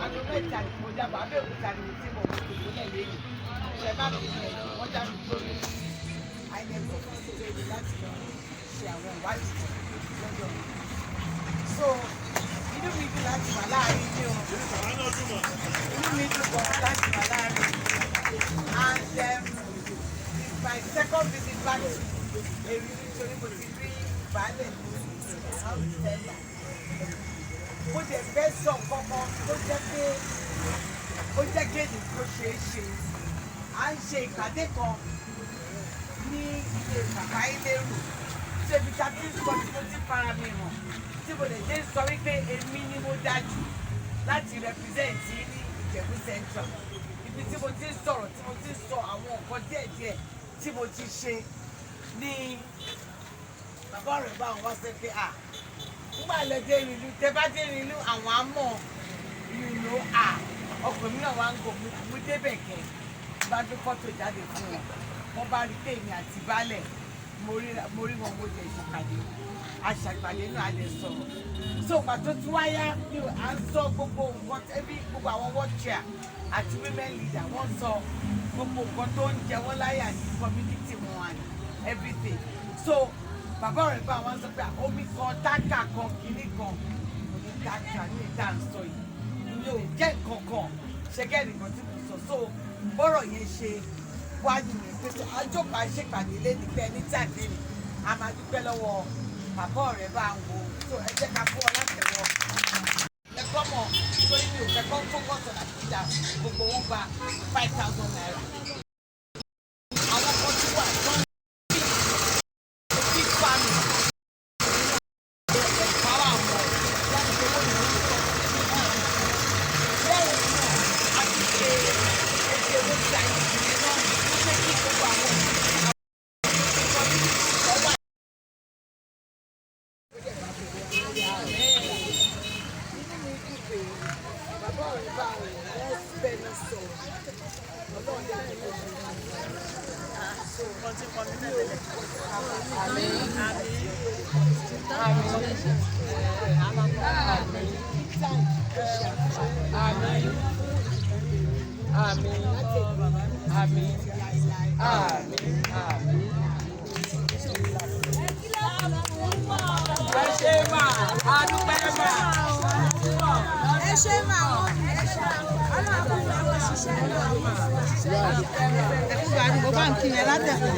àgọ́ mẹ́ta ni mo jábọ̀ Abẹ́òkúta ni mo ti mọ̀ òkú lẹ́yìn ṣẹ̀ bá mi ní ẹ̀jẹ̀ wọ́n dá mi lórí àìlẹ́kọ̀ọ́ fún ìṣèlérí láti lọ ṣe àwọn ìwádìí lọ́dọ̀ mi. So inú mi dùn láti wà láàrin ní o. Inú mi dùn gan láti wà láàrin. And it's my second visit back to Eri nítorí mo ti rí baálẹ̀ ní December. Mo jẹ fẹ́ sọ kankan tó jẹ́ pé ó jẹ́ kéde tó ṣeé ṣe. À ń ṣe ìpàdé kan ní ilé bàbá Ilérù. Ṣébi ká tí ń sọ tí mo ti fara mi hàn. Tí mo lè dé sọ wípé èmi ni mo dájú láti represent ní Ijebu Central. Ibi tí mo ti ń sọ̀rọ̀ tí mo ti ń sọ àwọn nǹkan díẹ̀díẹ̀ tí mo ti ṣe ní bàbá rẹ̀ bá wọn wá sẹ́ pé nígbà lẹ́dẹ̀ ERINLU tẹ́ bá dé ERINLU àwọn á mọ̀ ìlú ọkùnrin mi náà wá ń gò mú débẹ̀ kẹ́ bá gbé fọ́tò jáde fún wọn wọ́n bá rí pé èmi àti baálẹ̀ mo rí wọn mo jẹ ìṣèpàdé aṣàgbàdé náà a lè sọ̀rọ̀ so pàtó tí wáyá ni à ń sọ gbogbo nǹkan tẹ́bí gbogbo àwọn world chair àti women leader wọ́n sọ gbogbo nǹkan tó ń jẹ wọ́n láyà ní community wọn and everything so bàbá rẹ̀ bá wọn sọ pé omi kan táǹkà kan kìíní kan òní táǹkà ní ìta ń sọ yìí ilé ò jẹ́ nǹkan kan ṣẹ́gẹ́ nìkan tí mo sọ so bọ́rọ̀ yẹn ṣe wájú mi pé àjọpọ̀ àṣepàdé lẹ́nu pé ẹni tàbí ni a máa dúpẹ́ lọ́wọ́ bàbá rẹ̀ bá ń wo so ẹ jẹ́ ká fún ọ láti wọ ẹ̀kọ́ mọ̀ torí mi ò fẹ́ kọ́ fókọ̀sọ̀ láti ìjà gbogbo wọn gba 5,000 naira. Àwọn kan tí wà tó ń bí big family ẹ̀fọ́ àwọn láti fi owó ìlú tó tọ́ lẹ́yìn náà a ti ṣe ètò owó tí a yẹ ìdílé náà ṣé kí gbogbo àwọn Báńkì yẹn látẹ̀kọ̀.